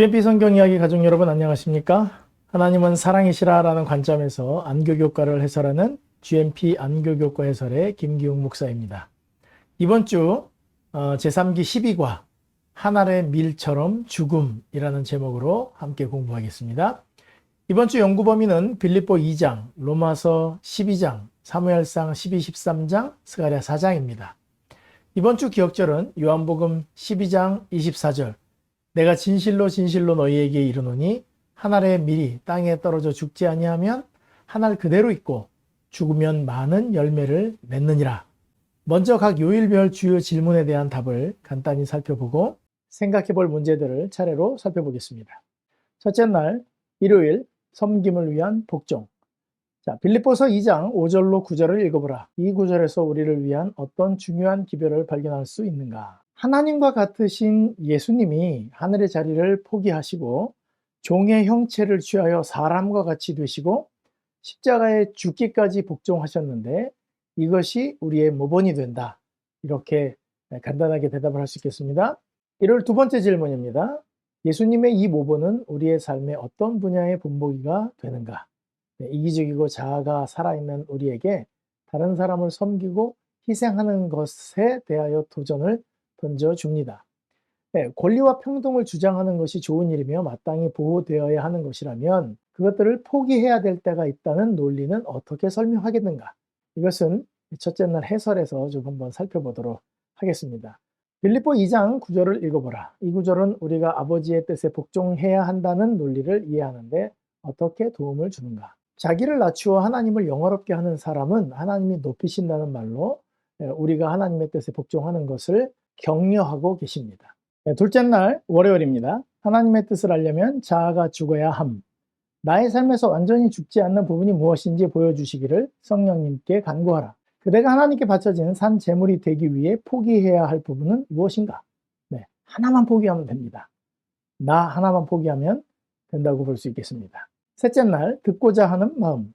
GMP 성경 이야기 가족 여러분 안녕하십니까? 하나님은 사랑이시라라는 관점에서 안교교과를 해설하는 GMP 안교교과 해설의 김기웅 목사입니다. 이번 주 제3기 12과 하늘의 밀처럼 죽음이라는 제목으로 함께 공부하겠습니다. 이번 주 연구 범위는 빌립보 2장, 로마서 12장, 사무엘상 12, 13장, 스가랴 4장입니다. 이번 주 기억절은 요한복음 12장 24절, 내가 진실로 진실로 너희에게 이르노니 한 알의 밀이 땅에 떨어져 죽지 아니하면 한 알 그대로 있고 죽으면 많은 열매를 맺느니라. 먼저 각 요일별 주요 질문에 대한 답을 간단히 살펴보고 생각해 볼 문제들을 차례로 살펴보겠습니다. 첫째 날 일요일 섬김을 위한 복종. 자, 빌립보서 2장 5절로 9절을 읽어보라. 이 구절에서 우리를 위한 어떤 중요한 기별을 발견할 수 있는가? 하나님과 같으신 예수님이 하늘의 자리를 포기하시고 종의 형체를 취하여 사람과 같이 되시고 십자가에 죽기까지 복종하셨는데 이것이 우리의 모본이 된다. 이렇게 간단하게 대답을 할 수 있겠습니다. 이를 두 번째 질문입니다. 예수님의 이 모본은 우리의 삶의 어떤 분야의 본보기가 되는가? 이기적이고 자아가 살아있는 우리에게 다른 사람을 섬기고 희생하는 것에 대하여 도전을 던져줍니다. 권리와 평등을 주장하는 것이 좋은 일이며 마땅히 보호되어야 하는 것이라면 그것들을 포기해야 될 때가 있다는 논리는 어떻게 설명하겠는가? 이것은 첫째 날 해설에서 좀 한번 살펴보도록 하겠습니다. 빌립보 2장 9절을 읽어보라. 이 구절은 우리가 아버지의 뜻에 복종해야 한다는 논리를 이해하는데 어떻게 도움을 주는가? 자기를 낮추어 하나님을 영화롭게 하는 사람은 하나님이 높이신다는 말로 우리가 하나님의 뜻에 복종하는 것을 격려하고 계십니다. 둘째 날 월요일입니다. 하나님의 뜻을 알려면 자아가 죽어야 함. 나의 삶에서 완전히 죽지 않는 부분이 무엇인지 보여주시기를 성령님께 간구하라. 그대가 하나님께 바쳐진 산 제물이 되기 위해 포기해야 할 부분은 무엇인가? 하나만 포기하면 됩니다. 나 하나만 포기하면 된다고 볼 수 있겠습니다. 셋째 날 듣고자 하는 마음.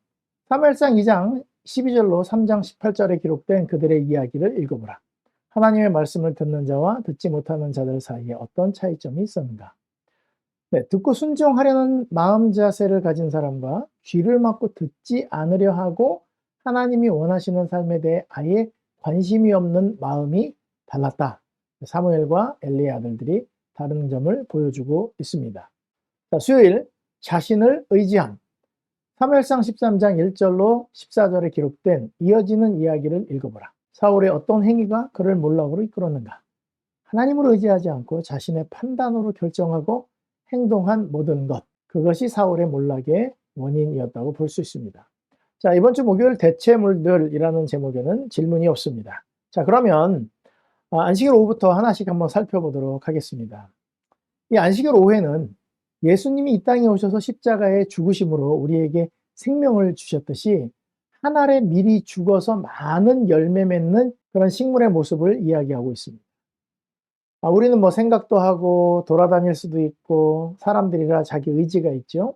사무엘상 2장 12절로 3장 18절에 기록된 그들의 이야기를 읽어보라. 하나님의 말씀을 듣는 자와 듣지 못하는 자들 사이에 어떤 차이점이 있었는가? 듣고 순종하려는 마음 자세를 가진 사람과 귀를 막고 듣지 않으려 하고 하나님이 원하시는 삶에 대해 아예 관심이 없는 마음이 달랐다. 사무엘과 엘리의 아들들이 다른 점을 보여주고 있습니다. 자, 수요일 자신을 의지함. 사무엘상 13장 1절로 14절에 기록된 이어지는 이야기를 읽어보라. 사울의 어떤 행위가 그를 몰락으로 이끌었는가? 하나님을 의지하지 않고 자신의 판단으로 결정하고 행동한 모든 것. 그것이 사울의 몰락의 원인이었다고 볼 수 있습니다. 자, 이번 주 목요일 대체물들이라는 제목에는 질문이 없습니다. 자, 그러면 안식일 오후부터 하나씩 한번 살펴보도록 하겠습니다. 이 안식일 오후에는 예수님이 이 땅에 오셔서 십자가에 죽으심으로 우리에게 생명을 주셨듯이 한 알에 미리 죽어서 많은 열매 맺는 그런 식물의 모습을 이야기하고 있습니다. 우리는 뭐 생각도 하고 돌아다닐 수도 있고 사람들이라 자기 의지가 있죠.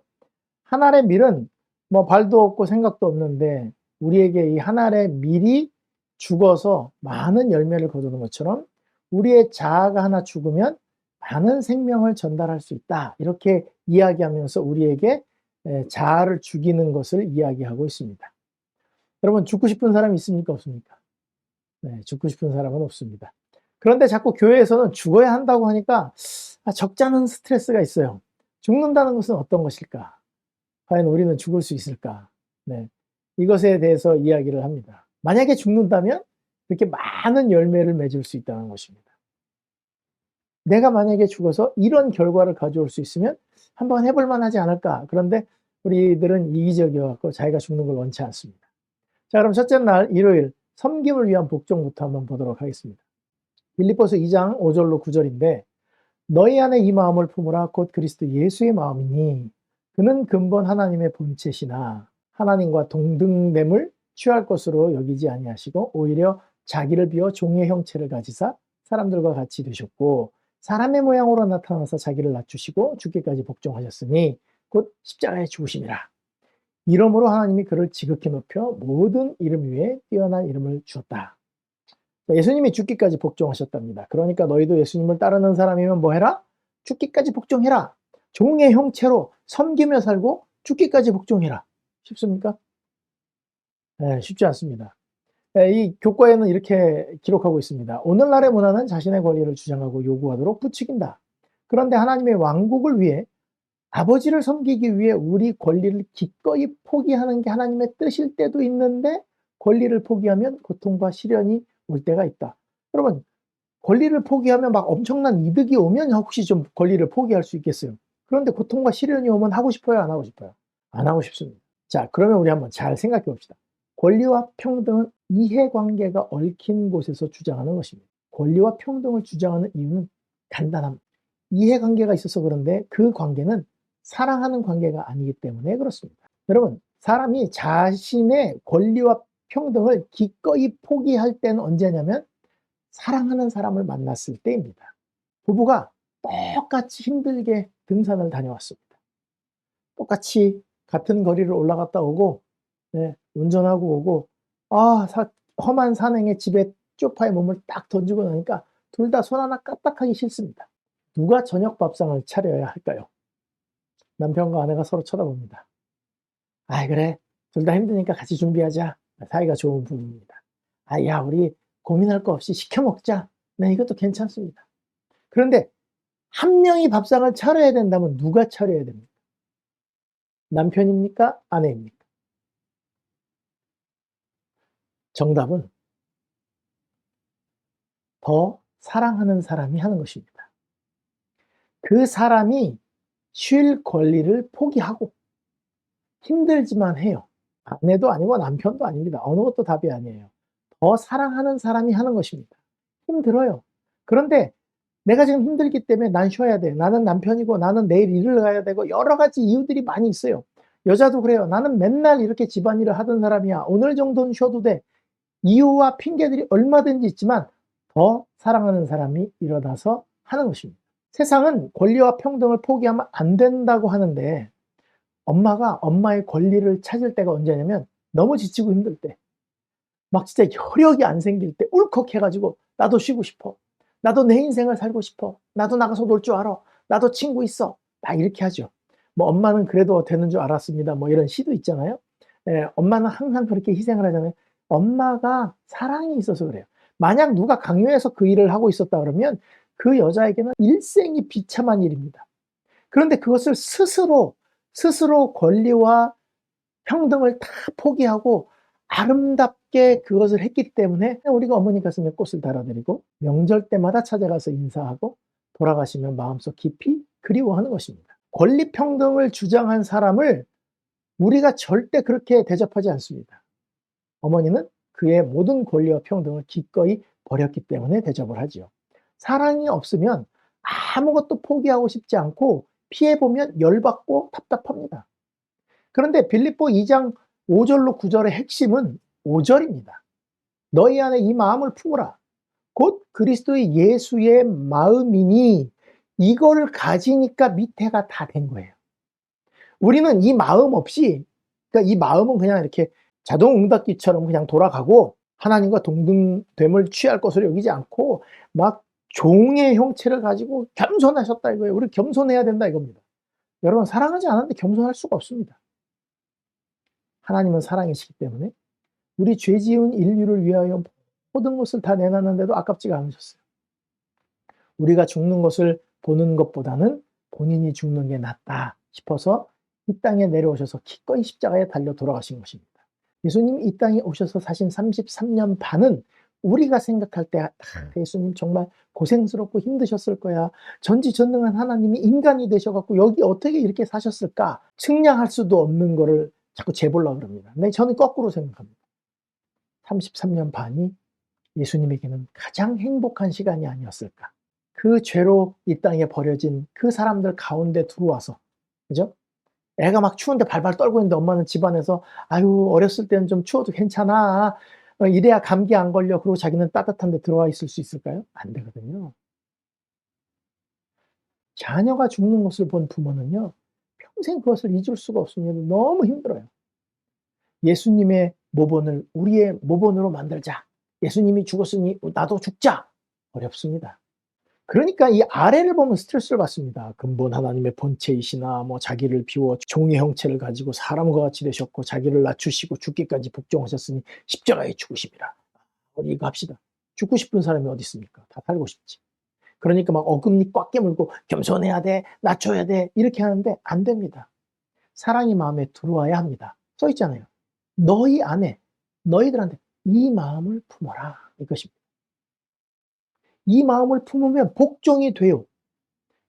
한 알의 밀은 뭐 발도 없고 생각도 없는데 우리에게 이 한 알의 밀이 죽어서 많은 열매를 거두는 것처럼 우리의 자아가 하나 죽으면 많은 생명을 전달할 수 있다. 이렇게 이야기하면서 우리에게 자아를 죽이는 것을 이야기하고 있습니다. 여러분 죽고 싶은 사람이 있습니까? 없습니까? 죽고 싶은 사람은 없습니다. 그런데 자꾸 교회에서는 죽어야 한다고 하니까 적지 않은 스트레스가 있어요. 죽는다는 것은 어떤 것일까? 과연 우리는 죽을 수 있을까? 이것에 대해서 이야기를 합니다. 만약에 죽는다면 이렇게 많은 열매를 맺을 수 있다는 것입니다. 내가 만약에 죽어서 이런 결과를 가져올 수 있으면 한번 해볼 만하지 않을까? 그런데 우리들은 이기적이어서 자기가 죽는 걸 원치 않습니다. 자, 그럼 첫째 날 일요일 섬김을 위한 복종부터 한번 보도록 하겠습니다. 빌립보서 2장 5절로 9절인데 너희 안에 이 마음을 품으라 곧 그리스도 예수의 마음이니 그는 근본 하나님의 본체시나 하나님과 동등됨을 취할 것으로 여기지 아니하시고 오히려 자기를 비워 종의 형체를 가지사 사람들과 같이 되셨고 사람의 모양으로 나타나서 자기를 낮추시고 죽기까지 복종하셨으니 곧 십자가에 죽으심이라. 이러므로 하나님이 그를 지극히 높여 모든 이름 위에 뛰어난 이름을 주었다. 예수님이 죽기까지 복종하셨답니다. 그러니까 너희도 예수님을 따르는 사람이면 뭐 해라? 죽기까지 복종해라. 종의 형체로 섬기며 살고 죽기까지 복종해라. 쉽습니까? 네, 쉽지 않습니다. 네, 이 교과에는 이렇게 기록하고 있습니다. 오늘날의 문화는 자신의 권리를 주장하고 요구하도록 부추긴다. 그런데 하나님의 왕국을 위해 아버지를 섬기기 위해 우리 권리를 기꺼이 포기하는 게 하나님의 뜻일 때도 있는데 권리를 포기하면 고통과 시련이 올 때가 있다. 여러분, 권리를 포기하면 막 엄청난 이득이 오면 혹시 좀 권리를 포기할 수 있겠어요. 그런데 고통과 시련이 오면 하고 싶어요? 안 하고 싶어요? 안 하고 싶습니다. 자, 그러면 우리 한번 잘 생각해 봅시다. 권리와 평등은 이해관계가 얽힌 곳에서 주장하는 것입니다. 권리와 평등을 주장하는 이유는 간단합니다. 이해관계가 있어서 그런데 그 관계는 사랑하는 관계가 아니기 때문에 그렇습니다. 여러분, 사람이 자신의 권리와 평등을 기꺼이 포기할 때는 언제냐면 사랑하는 사람을 만났을 때입니다. 부부가 똑같이 힘들게 등산을 다녀왔습니다. 똑같이 같은 거리를 올라갔다 오고, 네, 운전하고 오고, 험한 산행에 집에 쪽파에 몸을 딱 던지고 나니까 둘 다 손 하나 까딱하기 싫습니다. 누가 저녁 밥상을 차려야 할까요? 남편과 아내가 서로 쳐다봅니다. 아이, 그래. 둘 다 힘드니까 같이 준비하자. 사이가 좋은 부부입니다. 야, 우리 고민할 거 없이 시켜 먹자. 네, 이것도 괜찮습니다. 그런데 한 명이 밥상을 차려야 된다면 누가 차려야 됩니까? 남편입니까? 아내입니까? 정답은 더 사랑하는 사람이 하는 것입니다. 그 사람이 쉴 권리를 포기하고 힘들지만 해요. 아내도 아니고 남편도 아닙니다. 어느 것도 답이 아니에요. 더 사랑하는 사람이 하는 것입니다. 힘들어요. 그런데 내가 지금 힘들기 때문에 난 쉬어야 돼. 나는 남편이고 나는 내일 일을 가야 되고 여러 가지 이유들이 많이 있어요. 여자도 그래요. 나는 맨날 이렇게 집안일을 하던 사람이야. 오늘 정도는 쉬어도 돼. 이유와 핑계들이 얼마든지 있지만 더 사랑하는 사람이 일어나서 하는 것입니다. 세상은 권리와 평등을 포기하면 안 된다고 하는데 엄마가 엄마의 권리를 찾을 때가 언제냐면 너무 지치고 힘들 때, 막 진짜 혈력이 안 생길 때 울컥해가지고 나도 쉬고 싶어. 나도 내 인생을 살고 싶어. 나도 나가서 놀 줄 알아. 나도 친구 있어. 막 이렇게 하죠. 뭐 엄마는 그래도 되는 줄 알았습니다. 뭐 이런 시도 있잖아요. 엄마는 항상 그렇게 희생을 하잖아요. 엄마가 사랑이 있어서 그래요. 만약 누가 강요해서 그 일을 하고 있었다 그러면 그 여자에게는 일생이 비참한 일입니다. 그런데 그것을 스스로 권리와 평등을 다 포기하고 아름답게 그것을 했기 때문에 우리가 어머니 가슴에 꽃을 달아드리고 명절 때마다 찾아가서 인사하고 돌아가시면 마음속 깊이 그리워하는 것입니다. 권리 평등을 주장한 사람을 우리가 절대 그렇게 대접하지 않습니다. 어머니는 그의 모든 권리와 평등을 기꺼이 버렸기 때문에 대접을 하지요. 사랑이 없으면 아무것도 포기하고 싶지 않고 피해보면 열받고 답답합니다. 그런데 빌립보 2장 5절로 9절의 핵심은 5절입니다. 너희 안에 이 마음을 품으라. 곧 그리스도의 예수의 마음이니 이거를 가지니까 밑에가 다 된 거예요. 우리는 이 마음 없이, 그러니까 이 마음은 그냥 이렇게 자동 응답기처럼 그냥 돌아가고 하나님과 동등됨을 취할 것으로 여기지 않고 막 종의 형체를 가지고 겸손하셨다 이거예요. 우리 겸손해야 된다 이겁니다. 여러분, 사랑하지 않았는데 겸손할 수가 없습니다. 하나님은 사랑이시기 때문에 우리 죄 지은 인류를 위하여 모든 것을 다 내놨는데도 아깝지가 않으셨어요. 우리가 죽는 것을 보는 것보다는 본인이 죽는 게 낫다 싶어서 이 땅에 내려오셔서 기꺼이 십자가에 달려 돌아가신 것입니다. 예수님이 이 땅에 오셔서 사신 33년 반은 우리가 생각할 때 예수님 정말 고생스럽고 힘드셨을 거야. 전지전능한 하나님이 인간이 되셔갖고 여기 어떻게 이렇게 사셨을까? 측량할 수도 없는 거를 자꾸 재보려고 그럽니다. 근데 저는 거꾸로 생각합니다. 33년 반이 예수님에게는 가장 행복한 시간이 아니었을까? 그 죄로 이 땅에 버려진 그 사람들 가운데 들어와서, 그죠? 애가 막 추운데 발발 떨고 있는데 엄마는 집안에서 아유, 어렸을 때는 좀 추워도 괜찮아. 이래야 감기 안 걸려. 그리고 자기는 따뜻한 데 들어와 있을 수 있을까요? 안 되거든요. 자녀가 죽는 것을 본 부모는요, 평생 그것을 잊을 수가 없습니다. 너무 힘들어요. 예수님의 모본을 우리의 모본으로 만들자. 예수님이 죽었으니 나도 죽자. 어렵습니다. 그러니까 이 아래를 보면 스트레스를 받습니다. 근본 하나님의 본체이시나 뭐 자기를 비워 종의 형체를 가지고 사람과 같이 되셨고 자기를 낮추시고 죽기까지 복종하셨으니 십자가에 죽으심이라. 우리 이거 합시다. 죽고 싶은 사람이 어디 있습니까? 다 살고 싶지. 그러니까 막 어금니 꽉 깨물고 겸손해야 돼, 낮춰야 돼 이렇게 하는데 안 됩니다. 사랑이 마음에 들어와야 합니다. 써 있잖아요. 너희 안에 너희들한테 이 마음을 품어라 이것입니다. 이 마음을 품으면 복종이 돼요.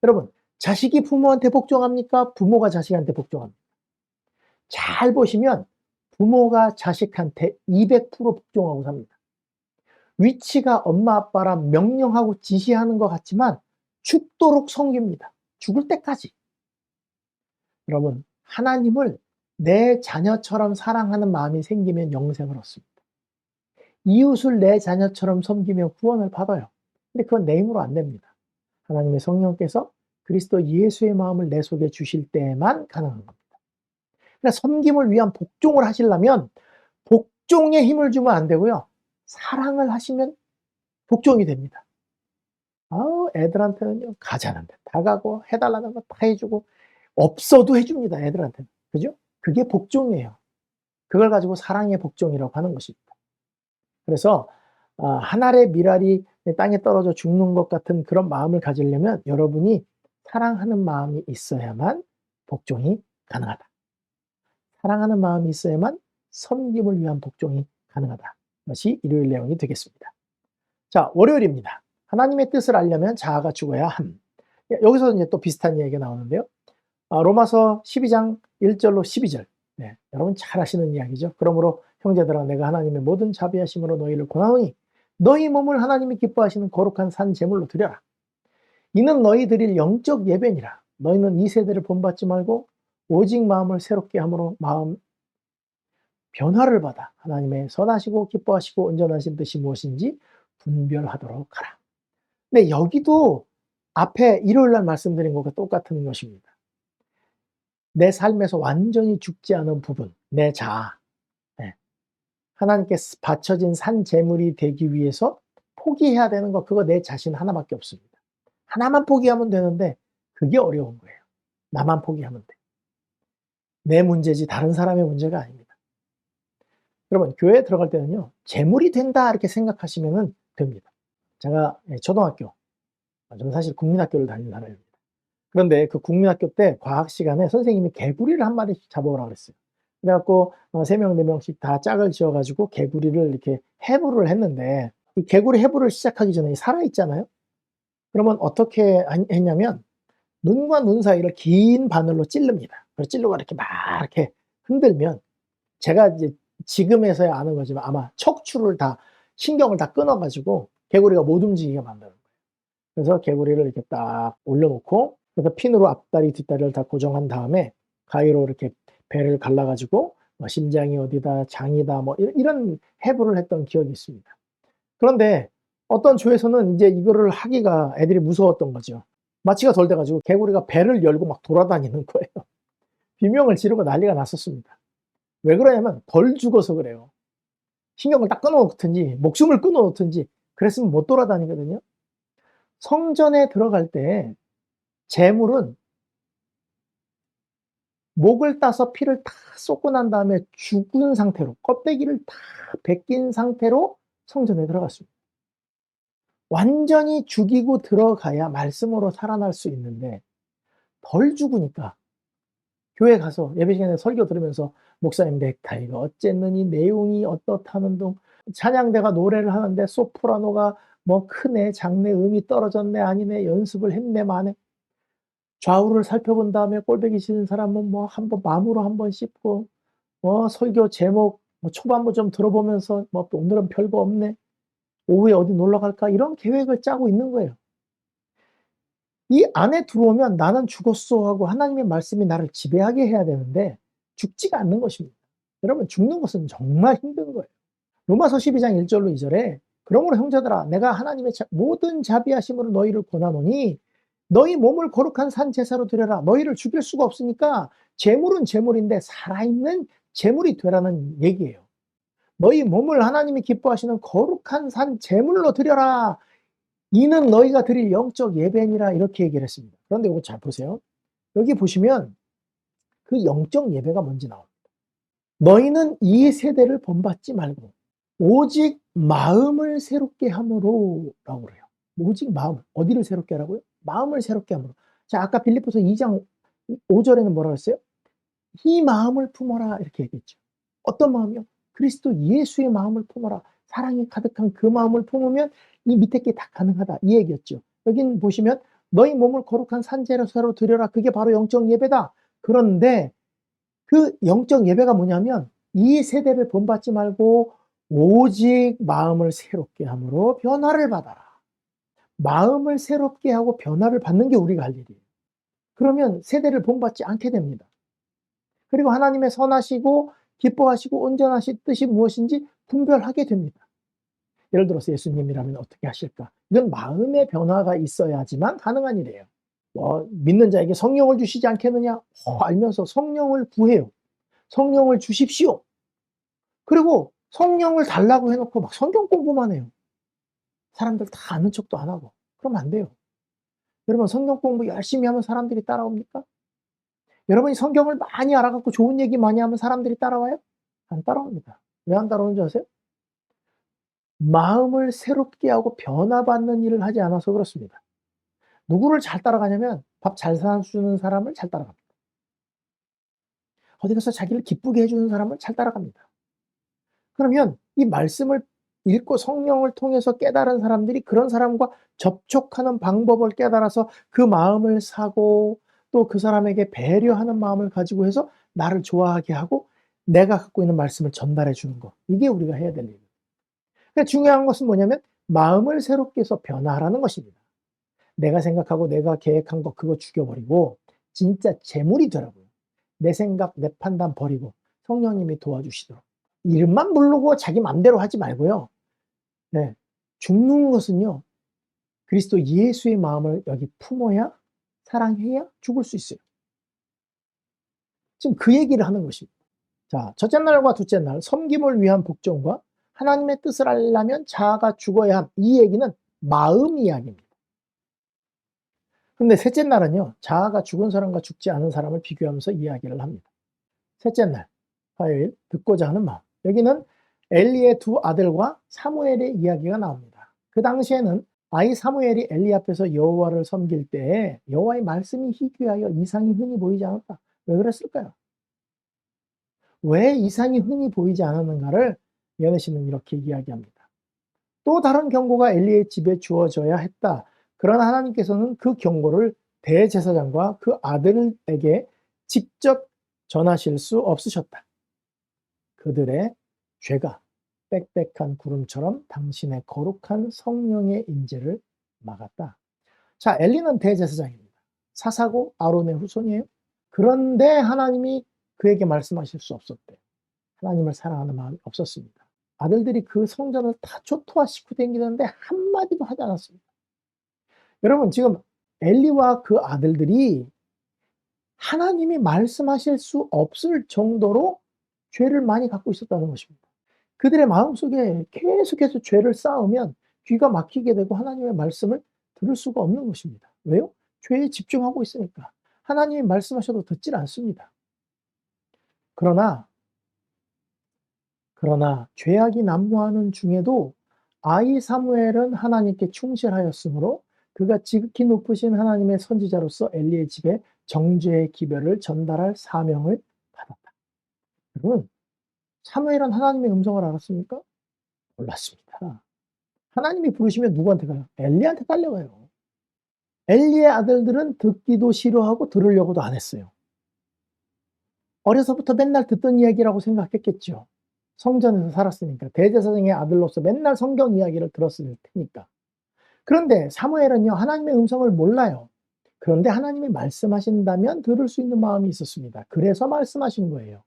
여러분, 자식이 부모한테 복종합니까? 부모가 자식한테 복종합니까? 잘 보시면 부모가 자식한테 200% 복종하고 삽니다. 위치가 엄마 아빠라 명령하고 지시하는 것 같지만 죽도록 섬깁니다. 죽을 때까지. 여러분, 하나님을 내 자녀처럼 사랑하는 마음이 생기면 영생을 얻습니다. 이웃을 내 자녀처럼 섬기며 구원을 받아요. 근데 그건 내 힘으로 안 됩니다. 하나님의 성령께서 그리스도 예수의 마음을 내 속에 주실 때만 가능한 겁니다. 그러니까 섬김을 위한 복종을 하시려면 복종에 힘을 주면 안 되고요. 사랑을 하시면 복종이 됩니다. 애들한테는요, 가자는데 다 가고 해달라는 거 다 해주고 없어도 해줍니다. 애들한테는. 그죠? 그게 복종이에요. 그걸 가지고 사랑의 복종이라고 하는 것입니다. 그래서 한 알의 밀알이 땅에 떨어져 죽는 것 같은 그런 마음을 가지려면 여러분이 사랑하는 마음이 있어야만 복종이 가능하다. 사랑하는 마음이 있어야만 섬김을 위한 복종이 가능하다. 이것이 일요일 내용이 되겠습니다. 자, 월요일입니다. 하나님의 뜻을 알려면 자아가 죽어야 함. 여기서 이제 또 비슷한 이야기가 나오는데요. 로마서 12장 1절로 12절. 네, 여러분 잘 아시는 이야기죠. 그러므로 형제들아 내가 하나님의 모든 자비하심으로 너희를 권하노니 너희 몸을 하나님이 기뻐하시는 거룩한 산 제물로 드려라. 이는 너희 드릴 영적 예배니라. 너희는 이 세대를 본받지 말고 오직 마음을 새롭게 함으로 마음 변화를 받아 하나님의 선하시고 기뻐하시고 온전하신 뜻이 무엇인지 분별하도록 하라. 근데 여기도 앞에 일요일 날 말씀드린 것과 똑같은 것입니다. 내 삶에서 완전히 죽지 않은 부분, 내 자아, 하나님께 바쳐진 산 제물이 되기 위해서 포기해야 되는 거, 그거 내 자신 하나밖에 없습니다. 하나만 포기하면 되는데 그게 어려운 거예요. 나만 포기하면 돼. 내 문제지 다른 사람의 문제가 아닙니다. 여러분, 교회에 들어갈 때는요, 제물이 된다 이렇게 생각하시면 됩니다. 제가 초등학교, 저는 사실 국민학교를 다니는 사람입니다. 그런데 그 국민학교 때 과학 시간에 선생님이 개구리를 한 마리씩 잡아오라 그랬어요. 그래갖고 3명, 4명씩 다 짝을 지어가지고 개구리를 이렇게 해부를 했는데 이 개구리 해부를 시작하기 전에 살아있잖아요. 그러면 어떻게 했냐면 눈과 눈 사이를 긴 바늘로 찌릅니다. 그래서 찌르고 이렇게 막 이렇게 흔들면 제가 이제 지금에서야 아는 거지만 아마 척추를 다 신경을 다 끊어가지고 개구리가 못 움직이게 만드는 거예요. 그래서 개구리를 이렇게 딱 올려놓고 그래서 핀으로 앞다리 뒷다리를 다 고정한 다음에 가위로 이렇게 배를 갈라가지고 심장이 어디다 장이다 뭐 이런 해부를 했던 기억이 있습니다. 그런데 어떤 조에서는 이제 이거를 하기가 애들이 무서웠던 거죠. 마취가 덜 돼가지고 개구리가 배를 열고 막 돌아다니는 거예요. 비명을 지르고 난리가 났었습니다. 왜 그러냐면 덜 죽어서 그래요. 신경을 딱 끊어놓든지 목숨을 끊어놓든지 그랬으면 못 돌아다니거든요. 성전에 들어갈 때 제물은 목을 따서 피를 다 쏟고 난 다음에 죽은 상태로 껍데기를 다 벗긴 상태로 성전에 들어갔습니다. 완전히 죽이고 들어가야 말씀으로 살아날 수 있는데 덜 죽으니까 교회 가서 예배 시간에 설교 들으면서 목사님 넥타이가 어쨌느니 내용이 어떻다는 둥 찬양대가 노래를 하는데 소프라노가 뭐 크네 작네 음이 떨어졌네 아니네 연습을 했네 마네 좌우를 살펴본 다음에 꼴보기 싫은 사람은 뭐 한번 마음으로 한번 씹고 설교 제목 뭐 초반부 좀 들어보면서 뭐 오늘은 별거 없네 오후에 어디 놀러 갈까 이런 계획을 짜고 있는 거예요. 이 안에 들어오면 나는 죽었어 하고 하나님의 말씀이 나를 지배하게 해야 되는데 죽지가 않는 것입니다. 여러분 죽는 것은 정말 힘든 거예요. 로마서 12장 1절로 2절에 그러므로 형제들아 내가 하나님의 모든 자비하심으로 너희를 권하노니 너희 몸을 거룩한 산 제사로 드려라. 너희를 죽일 수가 없으니까 제물은 제물인데 살아있는 제물이 되라는 얘기예요. 너희 몸을 하나님이 기뻐하시는 거룩한 산 제물로 드려라. 이는 너희가 드릴 영적 예배니라 이렇게 얘기를 했습니다. 그런데 이거 잘 보세요. 여기 보시면 그 영적 예배가 뭔지 나옵니다. 너희는 이 세대를 본받지 말고 오직 마음을 새롭게 함으로 라고 그래요. 오직 마음. 어디를 새롭게 하라고요? 마음을 새롭게 함으로. 자, 아까 빌립보서 2장 5절에는 뭐라고 했어요? 이 마음을 품어라 이렇게 얘기했죠. 어떤 마음이요? 그리스도 예수의 마음을 품어라. 사랑이 가득한 그 마음을 품으면 이 밑에 게 다 가능하다 이 얘기였죠. 여기는 보시면 너희 몸을 거룩한 산제로 서로 드려라. 그게 바로 영적 예배다. 그런데 그 영적 예배가 뭐냐면 이 세대를 본받지 말고 오직 마음을 새롭게 함으로 변화를 받아라. 마음을 새롭게 하고 변화를 받는 게 우리가 할 일이에요. 그러면 세대를 본받지 않게 됩니다. 그리고 하나님의 선하시고 기뻐하시고 온전하신 뜻이 무엇인지 분별하게 됩니다. 예를 들어서 예수님이라면 어떻게 하실까? 이건 마음의 변화가 있어야지만 가능한 일이에요. 믿는 자에게 성령을 주시지 않겠느냐? 알면서 성령을 구해요. 성령을 주십시오. 그리고 성령을 달라고 해놓고 막 성경 공부만 해요. 사람들 다 아는 척도 안 하고. 그러면 안 돼요. 여러분 성경 공부 열심히 하면 사람들이 따라옵니까? 여러분이 성경을 많이 알아갖고 좋은 얘기 많이 하면 사람들이 따라와요? 안 따라옵니다. 왜 안 따라오는지 아세요? 마음을 새롭게 하고 변화받는 일을 하지 않아서 그렇습니다. 누구를 잘 따라가냐면 밥 잘 사주는 사람을 잘 따라갑니다. 어디 가서 자기를 기쁘게 해주는 사람을 잘 따라갑니다. 그러면 이 말씀을 읽고 성령을 통해서 깨달은 사람들이 그런 사람과 접촉하는 방법을 깨달아서 그 마음을 사고 또 그 사람에게 배려하는 마음을 가지고 해서 나를 좋아하게 하고 내가 갖고 있는 말씀을 전달해 주는 거. 이게 우리가 해야 될 일이에요. 그러니까 중요한 것은 뭐냐면 마음을 새롭게 해서 변화하라는 것입니다. 내가 생각하고 내가 계획한 거 그거 죽여버리고 진짜 재물이 되라고요. 내 생각, 내 판단 버리고 성령님이 도와주시도록. 이름만 부르고 자기 맘대로 하지 말고요. 네. 죽는 것은요. 그리스도 예수의 마음을 여기 품어야 사랑해야 죽을 수 있어요. 지금 그 얘기를 하는 것입니다. 자, 첫째 날과 둘째 날 섬김을 위한 복종과 하나님의 뜻을 알려면 자아가 죽어야 함. 이 얘기는 마음 이야기입니다. 그런데 셋째 날은요. 자아가 죽은 사람과 죽지 않은 사람을 비교하면서 이야기를 합니다. 셋째 날 화요일 듣고자 하는 마음. 여기는 엘리의 두 아들과 사무엘의 이야기가 나옵니다. 그 당시에는 아이 사무엘이 엘리 앞에서 여호와를 섬길 때 여호와의 말씀이 희귀하여 이상이 흔히 보이지 않았다. 왜 그랬을까요? 왜 이상이 흔히 보이지 않았는가를 여호시는 이렇게 이야기합니다. 또 다른 경고가 엘리의 집에 주어져야 했다. 그러나 하나님께서는 그 경고를 대제사장과 그 아들에게 직접 전하실 수 없으셨다. 그들의 죄가 빽빽한 구름처럼 당신의 거룩한 성령의 임재를 막았다. 자, 엘리는 대제사장입니다. 사사고 아론의 후손이에요. 그런데 하나님이 그에게 말씀하실 수 없었대요. 하나님을 사랑하는 마음이 없었습니다. 아들들이 그 성전을 다 초토화시키고 다니는데 한마디도 하지 않았습니다. 여러분 지금 엘리와 그 아들들이 하나님이 말씀하실 수 없을 정도로 죄를 많이 갖고 있었다는 것입니다. 그들의 마음속에 계속해서 죄를 쌓으면 귀가 막히게 되고 하나님의 말씀을 들을 수가 없는 것입니다. 왜요? 죄에 집중하고 있으니까. 하나님이 말씀하셔도 듣질 않습니다. 그러나 죄악이 난무하는 중에도 아이 사무엘은 하나님께 충실하였으므로 그가 지극히 높으신 하나님의 선지자로서 엘리의 집에 정죄의 기별을 전달할 사명을 받았다. 여러분, 사무엘은 하나님의 음성을 알았습니까? 몰랐습니다. 하나님이 부르시면 누구한테 가요? 엘리한테 달려가요. 엘리의 아들들은 듣기도 싫어하고 들으려고도 안 했어요. 어려서부터 맨날 듣던 이야기라고 생각했겠죠. 성전에서 살았으니까 대제사장의 아들로서 맨날 성경 이야기를 들었을 테니까. 그런데 사무엘은요 하나님의 음성을 몰라요. 그런데 하나님이 말씀하신다면 들을 수 있는 마음이 있었습니다. 그래서 말씀하신 거예요.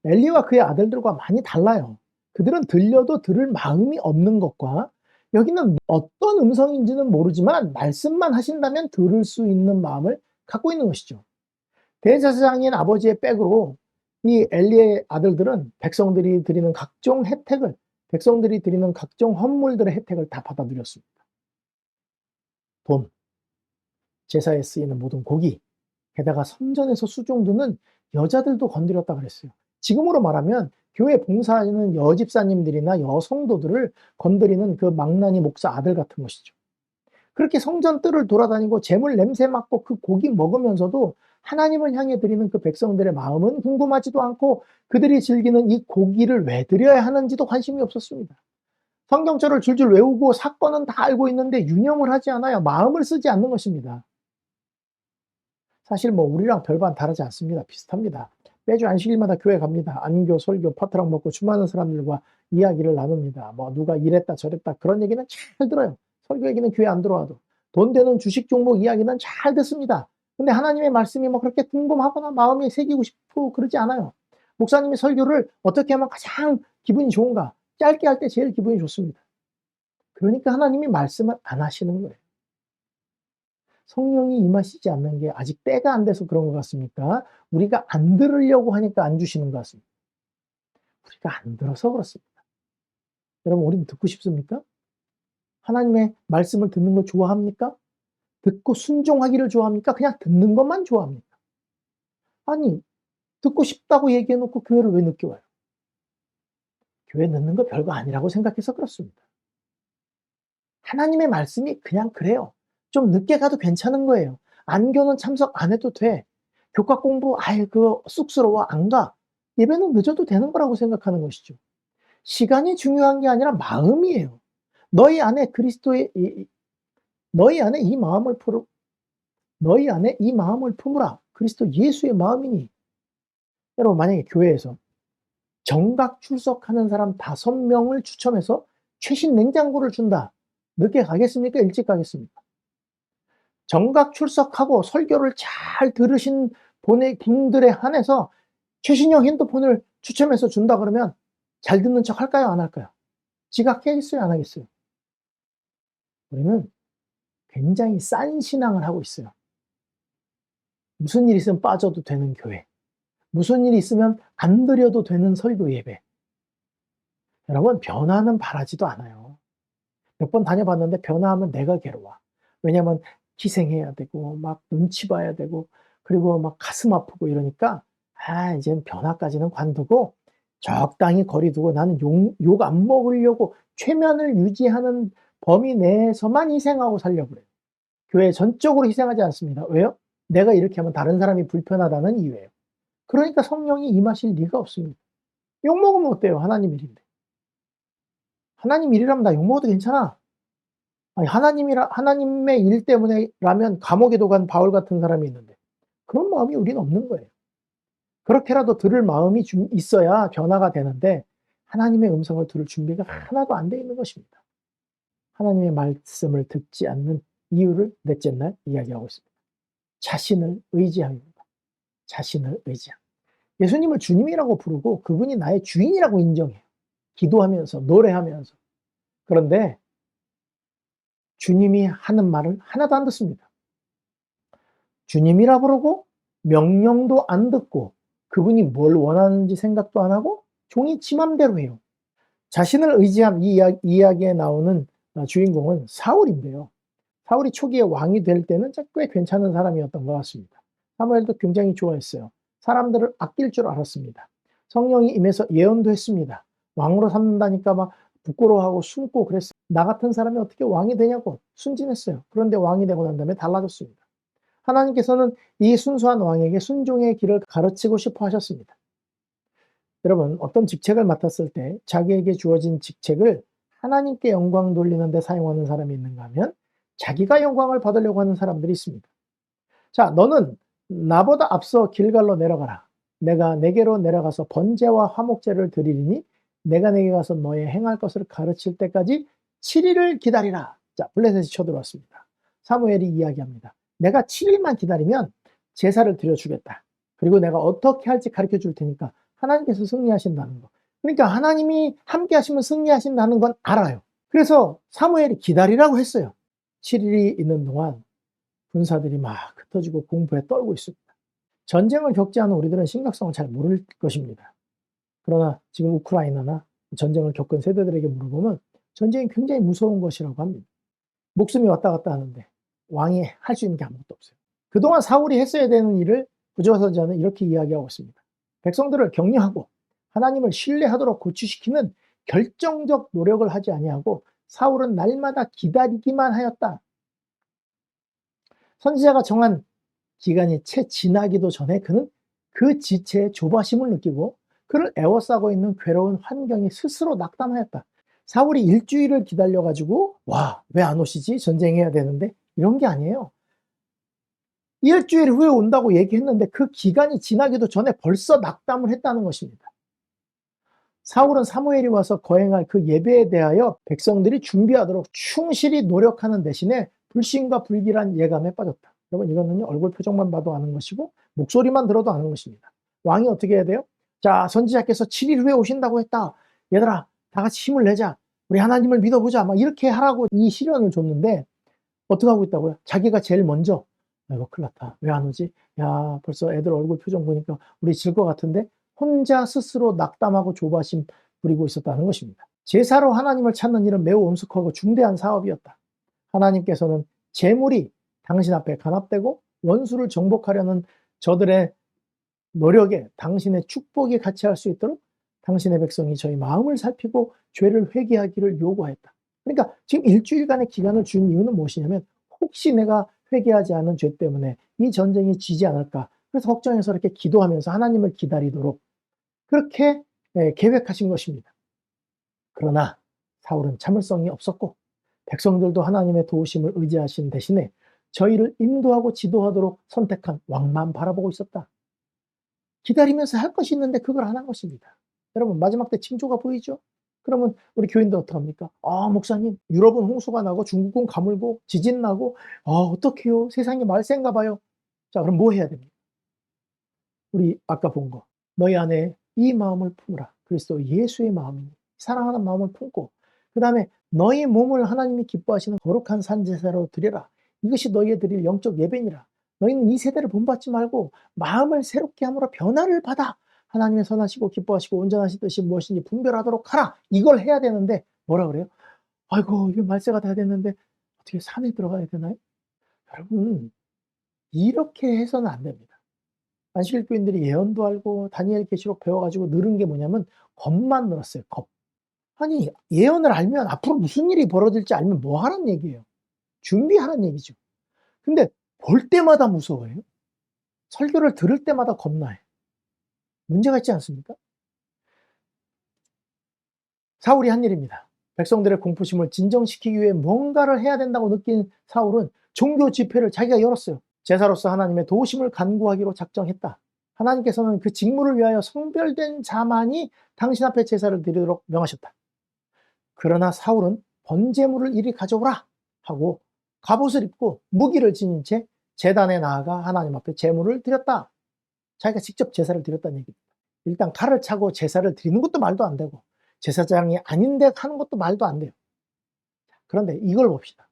엘리와 그의 아들들과 많이 달라요. 그들은 들려도 들을 마음이 없는 것과 여기는 어떤 음성인지는 모르지만 말씀만 하신다면 들을 수 있는 마음을 갖고 있는 것이죠. 대제사장인 아버지의 백으로 이 엘리의 아들들은 백성들이 드리는 각종 혜택을 백성들이 드리는 각종 헌물들의 혜택을 다 받아 누렸습니다. 돈, 제사에 쓰이는 모든 고기, 게다가 성전에서 수종드는 여자들도 건드렸다 그랬어요. 지금으로 말하면 교회 봉사하는 여집사님들이나 여성도들을 건드리는 그 망나니 목사 아들 같은 것이죠. 그렇게 성전 뜰을 돌아다니고 재물 냄새 맡고 그 고기 먹으면서도 하나님을 향해 드리는 그 백성들의 마음은 궁금하지도 않고 그들이 즐기는 이 고기를 왜 드려야 하는지도 관심이 없었습니다. 성경절을 줄줄 외우고 사건은 다 알고 있는데 유념을 하지 않아요. 마음을 쓰지 않는 것입니다. 사실 뭐 우리랑 별반 다르지 않습니다. 비슷합니다. 매주 안식일마다 교회 갑니다. 안교, 설교, 파트락 먹고 수많은 사람들과 이야기를 나눕니다. 뭐 누가 이랬다 저랬다 그런 얘기는 잘 들어요. 설교 얘기는 교회 안 들어와도. 돈 되는 주식 종목 이야기는 잘 듣습니다. 근데 하나님의 말씀이 뭐 그렇게 궁금하거나 마음에 새기고 싶고 그러지 않아요. 목사님이 설교를 어떻게 하면 가장 기분이 좋은가? 짧게 할 때 제일 기분이 좋습니다. 그러니까 하나님이 말씀을 안 하시는 거예요. 성령이 임하시지 않는 게 아직 때가 안 돼서 그런 것 같습니까? 우리가 안 들으려고 하니까 안 주시는 것 같습니다. 우리가 안 들어서 그렇습니다. 여러분, 우리는 듣고 싶습니까? 하나님의 말씀을 듣는 걸 좋아합니까? 듣고 순종하기를 좋아합니까? 그냥 듣는 것만 좋아합니까? 아니, 듣고 싶다고 얘기해놓고 교회를 왜 늦게 와요? 교회 늦는 거 별거 아니라고 생각해서 그렇습니다. 하나님의 말씀이 그냥 그래요. 좀 늦게 가도 괜찮은 거예요. 안교는 참석 안 해도 돼. 교과 공부 아예 그거 쑥스러워 안 가. 예배는 늦어도 되는 거라고 생각하는 것이죠. 시간이 중요한 게 아니라 마음이에요. 너희 안에 그리스도의 너희 안에 이 마음을 품으라. 너희 안에 이 마음을 품으라. 그리스도 예수의 마음이니. 여러분 만약에 교회에서 정각 출석하는 사람 5명을 추첨해서 최신 냉장고를 준다. 늦게 가겠습니까? 일찍 가겠습니까? 정각 출석하고 설교를 잘 들으신 분들에 한해서 최신형 핸드폰을 추첨해서 준다 그러면 잘 듣는 척 할까요? 안 할까요? 지각하겠어요? 안 하겠어요? 우리는 굉장히 싼 신앙을 하고 있어요. 무슨 일 있으면 빠져도 되는 교회. 무슨 일이 있으면 안 드려도 되는 설교 예배. 여러분, 변화는 바라지도 않아요. 몇 번 다녀봤는데 변화하면 내가 괴로워. 왜냐면 희생해야 되고 막 눈치 봐야 되고 그리고 막 가슴 아프고 이러니까 이젠 변화까지는 관두고 적당히 거리 두고 나는 욕 안 먹으려고 최면을 유지하는 범위 내에서만 희생하고 살려고 그래요. 교회 전적으로 희생하지 않습니다. 왜요? 내가 이렇게 하면 다른 사람이 불편하다는 이유예요. 그러니까 성령이 임하실 리가 없습니다. 욕 먹으면 어때요? 하나님 일인데. 하나님 일이라면 나 욕 먹어도 괜찮아. 아니, 하나님의 일 때문에라면 감옥에도 간 바울 같은 사람이 있는데 그런 마음이 우리는 없는 거예요. 그렇게라도 들을 마음이 있어야 변화가 되는데 하나님의 음성을 들을 준비가 하나도 안 돼 있는 것입니다. 하나님의 말씀을 듣지 않는 이유를 넷째 날 이야기하고 있습니다. 자신을 의지합니다. 자신을 의지함. 예수님을 주님이라고 부르고 그분이 나의 주인이라고 인정해요. 기도하면서 노래하면서. 그런데 주님이 하는 말을 하나도 안 듣습니다. 주님이라 부르고 명령도 안 듣고 그분이 뭘 원하는지 생각도 안 하고 종이 지 맘대로 해요. 자신을 의지함 이 이야기에 나오는 주인공은 사울인데요. 사울이 초기에 왕이 될 때는 꽤 괜찮은 사람이었던 것 같습니다. 사무엘도 굉장히 좋아했어요. 사람들을 아낄 줄 알았습니다. 성령이 임해서 예언도 했습니다. 왕으로 삼는다니까 막 부끄러워하고 숨고 그랬어요. 나 같은 사람이 어떻게 왕이 되냐고 순진했어요. 그런데 왕이 되고 난 다음에 달라졌습니다. 하나님께서는 이 순수한 왕에게 순종의 길을 가르치고 싶어 하셨습니다. 여러분, 어떤 직책을 맡았을 때 자기에게 주어진 직책을 하나님께 영광 돌리는 데 사용하는 사람이 있는가 하면 자기가 영광을 받으려고 하는 사람들이 있습니다. 자, 너는 나보다 앞서 길갈로 내려가라. 내가 내게로 내려가서 번제와 화목제를 드리리니 내가 내게 가서 너의 행할 것을 가르칠 때까지 7일을 기다리라. 자, 블레셋이 쳐들어왔습니다. 사무엘이 이야기합니다. 내가 7일만 기다리면 제사를 드려주겠다. 그리고 내가 어떻게 할지 가르쳐 줄 테니까 하나님께서 승리하신다는 거. 그러니까 하나님이 함께 하시면 승리하신다는 건 알아요. 그래서 사무엘이 기다리라고 했어요. 7일이 있는 동안 군사들이 막 흩어지고 공포에 떨고 있습니다. 전쟁을 겪지 않은 우리들은 심각성을 잘 모를 것입니다. 그러나 지금 우크라이나나 전쟁을 겪은 세대들에게 물어보면 전쟁이 굉장히 무서운 것이라고 합니다. 목숨이 왔다 갔다 하는데 왕이 할 수 있는 게 아무것도 없어요. 그동안 사울이 했어야 되는 일을 구조선자는 이렇게 이야기하고 있습니다. 백성들을 격려하고 하나님을 신뢰하도록 고취시키는 결정적 노력을 하지 아니하고 사울은 날마다 기다리기만 하였다. 선지자가 정한 기간이 채 지나기도 전에 그는 그 지체의 조바심을 느끼고 그를 애워싸고 있는 괴로운 환경이 스스로 낙담하였다. 사울이 일주일을 기다려가지고 와, 왜 안 오시지? 전쟁해야 되는데 이런 게 아니에요. 일주일 후에 온다고 얘기했는데 그 기간이 지나기도 전에 벌써 낙담을 했다는 것입니다. 사울은 사무엘이 와서 거행할 그 예배에 대하여 백성들이 준비하도록 충실히 노력하는 대신에 불신과 불길한 예감에 빠졌다. 여러분 이거는 얼굴 표정만 봐도 아는 것이고 목소리만 들어도 아는 것입니다. 왕이 어떻게 해야 돼요? 자, 선지자께서 7일 후에 오신다고 했다. 얘들아 다 같이 힘을 내자. 우리 하나님을 믿어보자. 막 이렇게 하라고 이 시련을 줬는데 어떻게 하고 있다고요? 자기가 제일 먼저 아이고 큰일 났다. 왜 안 오지? 야 벌써 애들 얼굴 표정 보니까 우리 질 것 같은데 혼자 스스로 낙담하고 조바심 부리고 있었다는 것입니다. 제사로 하나님을 찾는 일은 매우 엄숙하고 중대한 사업이었다. 하나님께서는 재물이 당신 앞에 간합되고 원수를 정복하려는 저들의 노력에 당신의 축복이 같이 할 수 있도록 당신의 백성이 저희 마음을 살피고 죄를 회개하기를 요구하였다. 그러니까 지금 일주일간의 기간을 준 이유는 무엇이냐면 혹시 내가 회개하지 않은 죄 때문에 이 전쟁이 지지 않을까. 그래서 걱정해서 이렇게 기도하면서 하나님을 기다리도록 그렇게 계획하신 것입니다. 그러나 사울은 참을성이 없었고 백성들도 하나님의 도우심을 의지하신 대신에 저희를 인도하고 지도하도록 선택한 왕만 바라보고 있었다. 기다리면서 할 것이 있는데 그걸 안 한 것입니다. 여러분 마지막 때 징조가 보이죠? 그러면 우리 교인들 어떡합니까? 아 목사님 유럽은 홍수가 나고 중국은 가물고 지진 나고 어떡해요? 세상이 말세인가 봐요. 자 그럼 뭐 해야 됩니까? 우리 아까 본 거 너희 안에 이 마음을 품으라. 그리스도 예수의 마음이니 사랑하는 마음을 품고 그 다음에 너희 몸을 하나님이 기뻐하시는 거룩한 산제사로 드려라. 이것이 너희의 드릴 영적 예배니라. 너희는 이 세대를 본받지 말고 마음을 새롭게 함으로 변화를 받아 하나님의 선하시고 기뻐하시고 온전하신 뜻이 무엇인지 분별하도록 하라. 이걸 해야 되는데 뭐라 그래요? 아이고 이게 말세가 다 됐는데 어떻게 산에 들어가야 되나요? 여러분 이렇게 해서는 안 됩니다. 안식일 교인들이 예언도 알고 다니엘 계시록 배워가지고 늘은 게 뭐냐면 겁만 늘었어요. 겁. 아니 예언을 알면 앞으로 무슨 일이 벌어질지 알면 뭐 하란 얘기예요? 준비하란 얘기죠. 근데 볼 때마다 무서워해요. 설교를 들을 때마다 겁나요. 문제가 있지 않습니까? 사울이 한 일입니다. 백성들의 공포심을 진정시키기 위해 뭔가를 해야 된다고 느낀 사울은 종교 집회를 자기가 열었어요. 제사로서 하나님의 도우심을 간구하기로 작정했다. 하나님께서는 그 직무를 위하여 성별된 자만이 당신 앞에 제사를 드리도록 명하셨다. 그러나 사울은 번제물을 이리 가져오라 하고 갑옷을 입고 무기를 지닌 채 제단에 나아가 하나님 앞에 제물을 드렸다. 자기가 직접 제사를 드렸다는 얘기입니다. 일단 칼을 차고 제사를 드리는 것도 말도 안 되고 제사장이 아닌데 하는 것도 말도 안 돼요. 그런데 이걸 봅시다.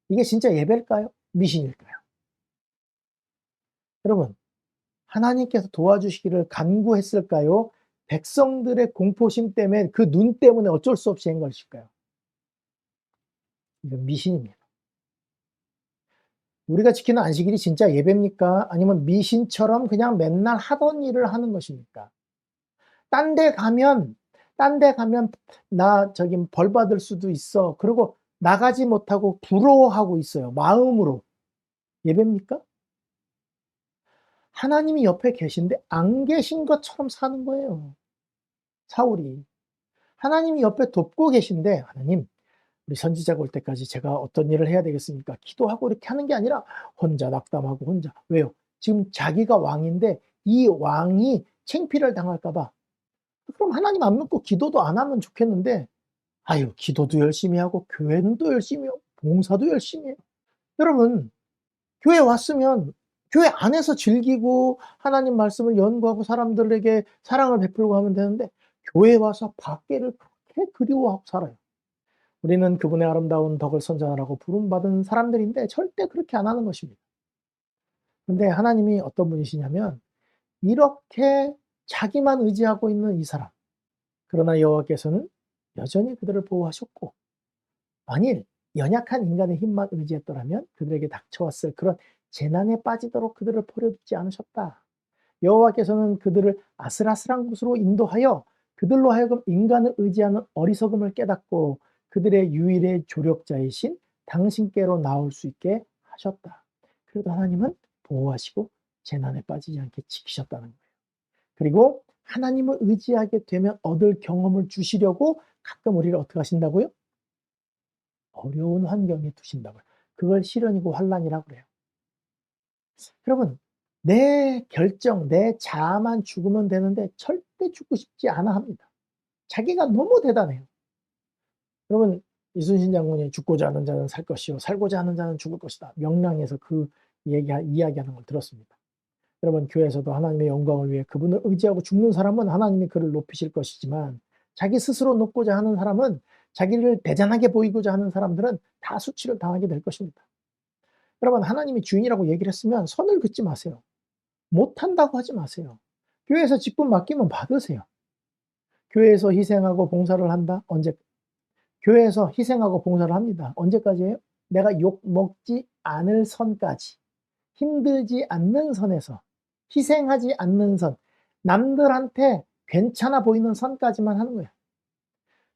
이게 진짜 예배일까요? 미신일까요? 여러분 하나님께서 도와주시기를 간구했을까요? 백성들의 공포심 때문에 그 눈 때문에 어쩔 수 없이 한 것일까요? 이건 미신입니다. 우리가 지키는 안식일이 진짜 예배입니까? 아니면 미신처럼 그냥 맨날 하던 일을 하는 것입니까? 딴 데 가면 나 저기 벌 받을 수도 있어. 그리고 나가지 못하고 부러워하고 있어요. 마음으로. 예배입니까? 하나님이 옆에 계신데 안 계신 것처럼 사는 거예요. 사울이. 하나님이 옆에 돕고 계신데 하나님 우리 선지자가 올 때까지 제가 어떤 일을 해야 되겠습니까? 기도하고 이렇게 하는 게 아니라 혼자 낙담하고 혼자. 왜요? 지금 자기가 왕인데 이 왕이 창피를 당할까 봐. 그럼 하나님 안 믿고 기도도 안 하면 좋겠는데 아유 기도도 열심히 하고 교회도 열심히 하고 봉사도 열심히 해요. 여러분 교회 왔으면 교회 안에서 즐기고 하나님 말씀을 연구하고 사람들에게 사랑을 베풀고 하면 되는데 교회 와서 밖에를 그렇게 그리워하고 살아요. 우리는 그분의 아름다운 덕을 선전하라고 부름받은 사람들인데 절대 그렇게 안 하는 것입니다. 근데 하나님이 어떤 분이시냐면 이렇게 자기만 의지하고 있는 이 사람. 그러나 여호와께서는 여전히 그들을 보호하셨고, 만일 연약한 인간의 힘만 의지했더라면 그들에게 닥쳐왔을 그런 재난에 빠지도록 그들을 버려두지 않으셨다. 여호와께서는 그들을 아슬아슬한 곳으로 인도하여 그들로 하여금 인간을 의지하는 어리석음을 깨닫고 그들의 유일의 조력자이신 당신께로 나올 수 있게 하셨다. 그래도 하나님은 보호하시고 재난에 빠지지 않게 지키셨다는 거예요. 그리고 하나님을 의지하게 되면 얻을 경험을 주시려고 가끔 우리를 어떻게 하신다고요? 어려운 환경에 두신다고요. 그걸 시련이고 환난이라고 그래요. 여러분, 내 결정, 내 자아만 죽으면 되는데 절대 죽고 싶지 않아 합니다. 자기가 너무 대단해요. 여러분, 이순신 장군이 죽고자 하는 자는 살 것이요 살고자 하는 자는 죽을 것이다. 명량에서 그 이야기하는 걸 들었습니다. 여러분, 교회에서도 하나님의 영광을 위해 그분을 의지하고 죽는 사람은 하나님이 그를 높이실 것이지만 자기 스스로 높고자 하는 사람은, 자기를 대단하게 보이고자 하는 사람들은 다 수치를 당하게 될 것입니다. 여러분, 하나님이 주인이라고 얘기를 했으면 선을 긋지 마세요. 못한다고 하지 마세요. 교회에서 직분 맡기면 받으세요. 교회에서 희생하고 봉사를 한다? 교회에서 희생하고 봉사를 합니다. 언제까지예요? 내가 욕 먹지 않을 선까지. 힘들지 않는 선에서, 희생하지 않는 선, 남들한테 괜찮아 보이는 선까지만 하는 거예요.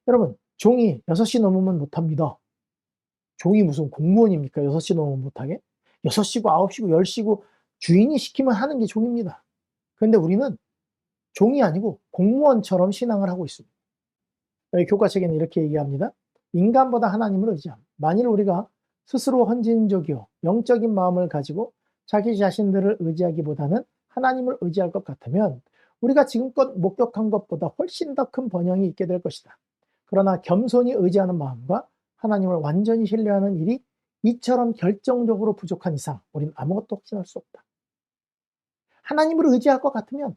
여러분, 종이 6시 넘으면 못합니다. 종이 무슨 공무원입니까? 6시 넘으면 못하게? 6시고 9시고 10시고 주인이 시키면 하는 게 종입니다. 그런데 우리는 종이 아니고 공무원처럼 신앙을 하고 있습니다. 여기 교과책에는 이렇게 얘기합니다. 인간보다 하나님을 의지함. 만일 우리가 스스로 헌신적이요 영적인 마음을 가지고 자기 자신들을 의지하기보다는 하나님을 의지할 것 같으면 우리가 지금껏 목격한 것보다 훨씬 더 큰 번영이 있게 될 것이다. 그러나 겸손히 의지하는 마음과 하나님을 완전히 신뢰하는 일이 이처럼 결정적으로 부족한 이상 우리는 아무것도 확신할 수 없다. 하나님을 의지할 것 같으면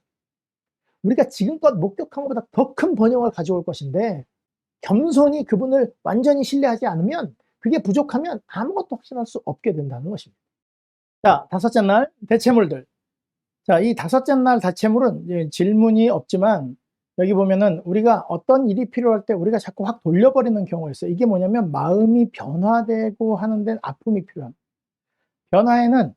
우리가 지금껏 목격한 것보다 더 큰 번영을 가져올 것인데, 겸손히 그분을 완전히 신뢰하지 않으면, 그게 부족하면 아무것도 확신할 수 없게 된다는 것입니다. 자, 5째 날 대체물들. 자, 이 5째 날 대체물은 질문이 없지만 여기 보면은 우리가 어떤 일이 필요할 때 우리가 자꾸 확 돌려버리는 경우가 있어요. 이게 뭐냐면 마음이 변화되고 하는 데 아픔이 필요합니다. 변화에는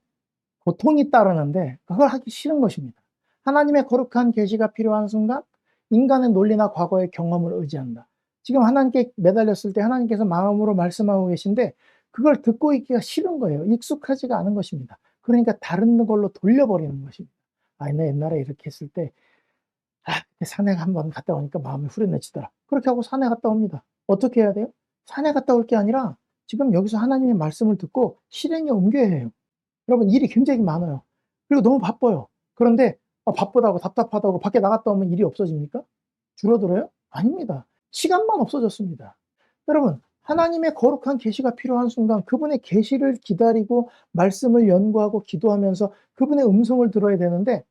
고통이 따르는데 그걸 하기 싫은 것입니다. 하나님의 거룩한 계시가 필요한 순간 인간의 논리나 과거의 경험을 의지한다. 지금 하나님께 매달렸을 때 하나님께서 마음으로 말씀하고 계신데 그걸 듣고 있기가 싫은 거예요. 익숙하지가 않은 것입니다. 그러니까 다른 걸로 돌려버리는 것입니다. 아, 내 옛날에 이렇게 했을 때 산에 한번 갔다 오니까 마음이 후련해지더라. 그렇게 하고 산에 갔다 옵니다. 어떻게 해야 돼요? 산에 갔다 올 게 아니라 지금 여기서 하나님의 말씀을 듣고 실행에 옮겨야 해요. 여러분, 일이 굉장히 많아요. 그리고 너무 바빠요. 그런데 바쁘다고 답답하다고 밖에 나갔다 오면 일이 없어집니까? 줄어들어요? 아닙니다. 시간만 없어졌습니다. 여러분, 하나님의 거룩한 계시가 필요한 순간 그분의 계시를 기다리고 말씀을 연구하고 기도하면서 그분의 음성을 들어야 되는데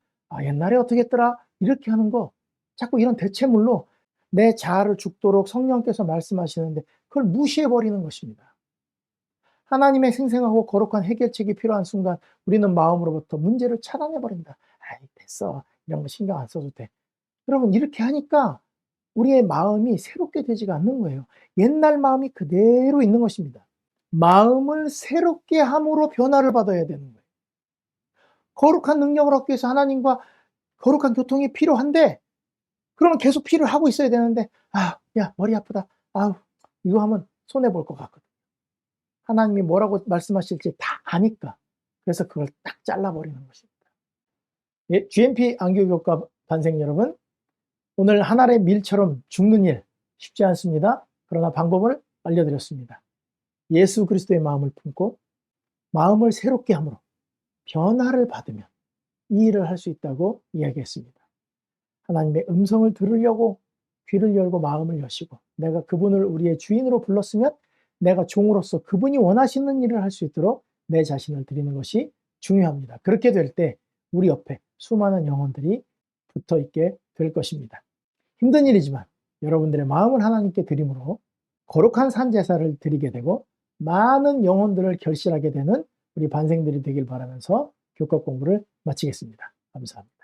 옛날에 어떻게 했더라? 이렇게 하는 거, 자꾸 이런 대체물로 내 자아를 죽도록 성령께서 말씀하시는데 그걸 무시해버리는 것입니다. 하나님의 생생하고 거룩한 해결책이 필요한 순간 우리는 마음으로부터 문제를 차단해버린다. 아이, 됐어. 이런 거 신경 안 써도 돼. 여러분, 이렇게 하니까 우리의 마음이 새롭게 되지가 않는 거예요. 옛날 마음이 그대로 있는 것입니다. 마음을 새롭게 함으로 변화를 받아야 되는 거예요. 거룩한 능력을 얻기 위해서 하나님과 거룩한 교통이 필요한데, 그러면 계속 피를 하고 있어야 되는데, 야, 머리 아프다. 이거 하면 손해볼 것 같거든. 하나님이 뭐라고 말씀하실지 다 아니까. 그래서 그걸 딱 잘라버리는 것입니다. 예, GMP 안교교과 반생 여러분, 오늘 한 알의 밀처럼 죽는 일 쉽지 않습니다. 그러나 방법을 알려드렸습니다. 예수 그리스도의 마음을 품고 마음을 새롭게 함으로 변화를 받으면 이 일을 할 수 있다고 이야기했습니다. 하나님의 음성을 들으려고 귀를 열고 마음을 여시고 내가 그분을 우리의 주인으로 불렀으면 내가 종으로서 그분이 원하시는 일을 할 수 있도록 내 자신을 드리는 것이 중요합니다. 그렇게 될 때 우리 옆에 수많은 영혼들이 붙어 있게 될 것입니다. 힘든 일이지만 여러분들의 마음을 하나님께 드림으로 거룩한 산제사를 드리게 되고 많은 영혼들을 결실하게 되는 우리 반생들이 되길 바라면서 교과 공부를 마치겠습니다. 감사합니다.